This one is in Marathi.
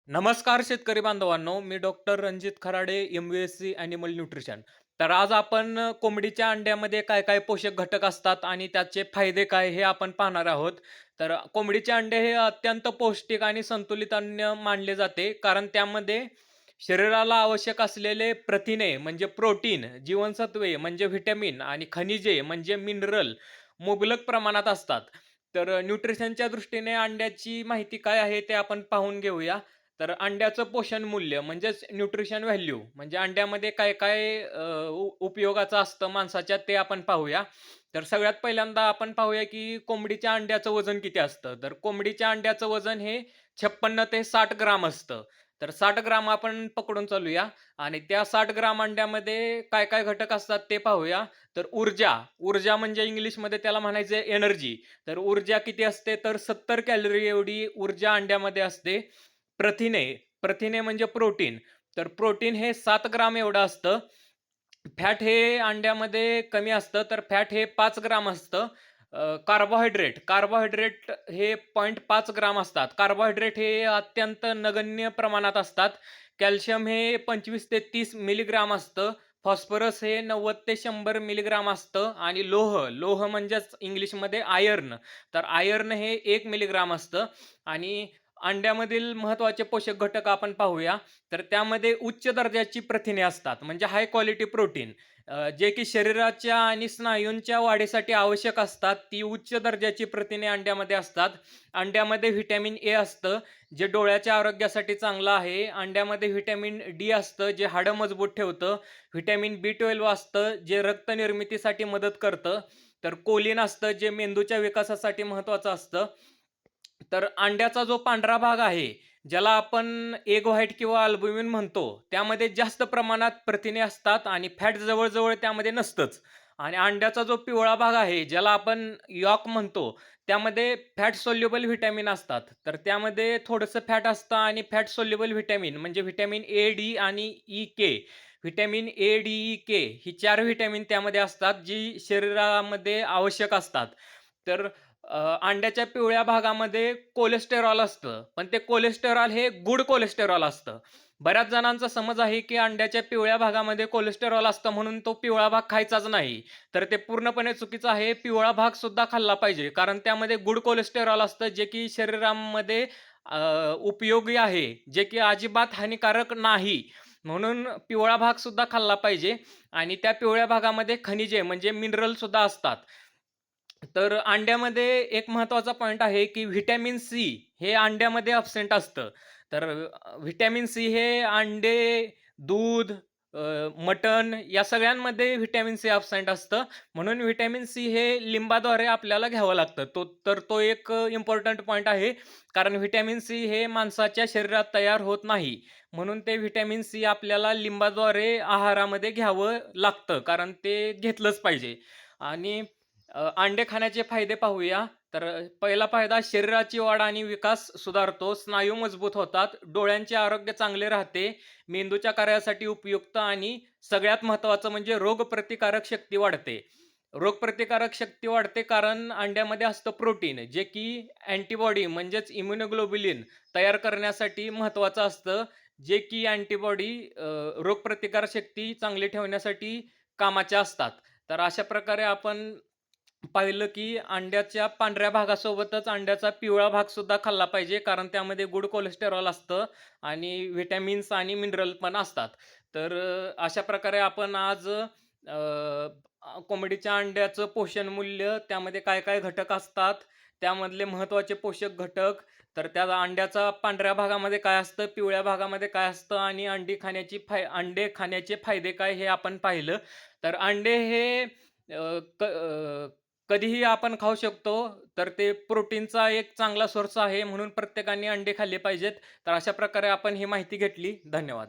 नमस्कार शेतकरी बांधवांनो, मी doctor Ranjit Kharade, M V S C animal nutrition. तर आज आपण कोंबडीच्या अंड्यामध्ये काय-काय पोषक घटक असतात आणि त्याचे फायदे काय हे आपण पाहणार आहोत. तर कोंबडीचे अंडे हे अत्यंत पौष्टिक आणि संतुलित अन्न मानले जाते, कारण त्यामध्ये शरीराला आवश्यक असलेले प्रथिने म्हणजे प्रोटीन, जीवनसत्वे म्हणजे व्हिटॅमिन आणि खनिजे म्हणजे मिनरल मुबलक प्रमाणात असतात. तर न्यूट्रिशनच्या दृष्टीने अंड्याची माहिती काय आहे ते आपण पाहून घेऊया. तर अंड्याचं पोषण मूल्य म्हणजेच न्यूट्रिशन व्हॅल्यू म्हणजे अंड्यामध्ये काय-काय उपयोगाचं असतं माणसाच्या ते आपण पाहूया. तर सगळ्यात पहिल्यांदा आपण पाहूया, की कोंबडीच्या अंड्याचं वजन किती असतं. तर कोंबडीच्या अंड्याचं वजन हे 56 ते 60 ग्राम असतं. तर 60 ग्राम आपण पकडून चालूया आणि त्या 60 ग्राम अंड्यामध्ये काय-काय घटक असतात ते पाहूया. तर ऊर्जा म्हणजे इंग्लिशमध्ये त्याला म्हणायचं एनर्जी. तर ऊर्जा किती असते तर 70 कॅलरी एवढी ऊर्जा अंड्यामध्ये असते. प्रथिने, प्रथिने म्हणजे प्रोटीन. तर प्रोटीन हे 7 ग्राम एवढं असतं. फॅट हे अंड्यामध्ये कमी असतं, तर फॅट हे 5 ग्राम असतं. कार्बोहायड्रेट हे 0.5 ग्राम असतात. कार्बोहायड्रेट हे अत्यंत नगण्य प्रमाणात असतात. कॅल्शियम हे 25 ते 30 मिलीग्राम असतं. फॉस्फरस हे 90 ते 100 मिलीग्राम असतं आणि लोह म्हणजेच इंग्लिशमध्ये आयर्न. तर आयर्न हे 1 मिलीग्राम असतं आणि अंड्यामधील महत्त्वाचे पोषक घटक आपण पाहूया. तर त्यामध्ये उच्च दर्जाची प्रथिने असतात, म्हणजे हाय क्वालिटी प्रोटीन जे की शरीराच्या आणि स्नायूंच्या वाढीसाठी आवश्यक असतात. ती उच्च दर्जाची प्रथिने अंड्यामध्ये असतात. अंड्यामध्ये व्हिटॅमिन ए असतं, जे डोळ्याच्या आरोग्यासाठी चांगलं आहे. अंड्यामध्ये व्हिटॅमिन डी असतं, जे हाडं मजबूत ठेवतं. व्हिटॅमिन बी12 असतं, जे रक्त निर्मितीसाठी मदत करतं. तर कोलिन असतं, जे मेंदूच्या विकासासाठी महत्त्वाचं असतं. तर अंड्याचा जो पांढरा भाग आहे, ज्याला आपण एग व्हाईट किंवा अल्ब्युमिन म्हणतो, त्यामध्ये जास्त प्रमाणात प्रथिने असतात आणि फॅट जवळ-जवळ त्यामध्ये नसतंच. आणि अंड्याचा जो पिवळा भाग आहे, ज्याला आपण यॉक म्हणतो, त्यामध्ये फॅट सोल्युबल व्हिटॅमिन असतात. तर त्यामध्ये थोडंसं फॅट असतं आणि फॅट सोल्युबल व्हिटॅमिन म्हणजे व्हिटॅमिन ए, डी आणि E, K. Vitamin A, D, E, K he 4 vitamin त्यामध्ये असतात, जी शरीरामध्ये आवश्यक असतात. तर अंड्याच्या पिवळ्या भागामध्ये कोलेस्टेरॉल असतं, पण ते कोलेस्टेरॉल हे गुड कोलेस्टेरॉल असतं. बऱ्याच जणांचा समज आहे, की अंड्याच्या पिवळ्या भागामध्ये कोलेस्टेरॉल असतं म्हणून तो पिवळा भाग खायचाच नाही. तर ते पूर्णपणे चुकीचं आहे. पिवळा भाग सुद्धा खाल्ला पाहिजे. कारण त्यामध्ये गुड कोलेस्टेरॉल असतं, जे की शरीरामध्ये उपयोगी आहे, जे की अजिबात हानिकारक नाही. म्हणून पिवळा भाग सुद्धा खाल्ला पाहिजे आणि त्या पिवळ्या भागामध्ये खनिजे म्हणजे मिनरल सुद्धा असतात. तर अंड्यामध्ये एक महत्त्वाचा पॉइंट आहे, की व्हिटॅमिन सी हे अंड्यामध्ये अब्सेंट असतं. तर व्हिटॅमिन सी हे अंडे, दूध, मटण या सगळ्यांमध्ये व्हिटॅमिन सी अब्सेंट असतं. म्हणून व्हिटॅमिन सी हे लिंबाद्वारे आपल्याला घ्यावं लागतं. तो एक इम्पोर्टंट पॉइंट आहे. कारण व्हिटॅमिन सी हे माणसाच्या शरीरात तयार होत नाही. म्हणून ते व्हिटॅमिन सी आपल्याला लिंबाद्वारे आहारामध्ये घ्यावं लागतं. कारण ते घेतलंच पाहिजे आणि अंडे खाण्याचे फायदे पाहूया. तर पहिला फायदा शरीराची वाढ आणि विकास सुधारतो, स्नायू मजबूत होतात, डोळ्यांचे आरोग्य चांगले राहते, मेंदूच्या कार्यासाठी उपयुक्त आणि सगळ्यात महत्त्वाचं म्हणजे रोगप्रतिकारक शक्ती वाढते. रोगप्रतिकारक शक्ती वाढते कारण अंड्यामध्ये असतं प्रोटीन, जे की अँटीबॉडी म्हणजेच इम्युनोग्लोब्युलिन तयार करण्यासाठी महत्त्वाचं असतं, जे की अँटीबॉडी रोगप्रतिकारक शक्ती चांगली ठेवण्यासाठी कामाच्या असतात. तर अशा प्रकारे आपण पाहिलं की अंड्याच्या पांढऱ्या भागासोबतच अंड्याचा पिवळा भाग सुद्धा खाल्ला पाहिजे. कारण त्यामध्ये गुड कोलेस्टेरॉल असतं आणि व्हिटॅमिन्स आणि मिनरल पण असतात. तर अशा प्रकारे आपण आज कोंबडीच्या अंड्याचं पोषण मूल्य, त्यामध्ये काय-काय घटक असतात, त्यामधले महत्त्वाचे पोषक घटक, तर त्या अंड्याचा पांढऱ्या भागामध्ये काय असतं, पिवळ्या भागामध्ये काय असतं आणि अंडे खाण्याचे फायदे काय हे आपण पाहिलं. तर अंडे हे कधीही आपण खाऊ शकतो. तर ते प्रोटीनचा एक चांगला सोर्स आहे म्हणून प्रत्येकाने अंडे खाल्ले पाहिजेत. तर अशा प्रकारे आपण ही माहिती घेतली. धन्यवाद.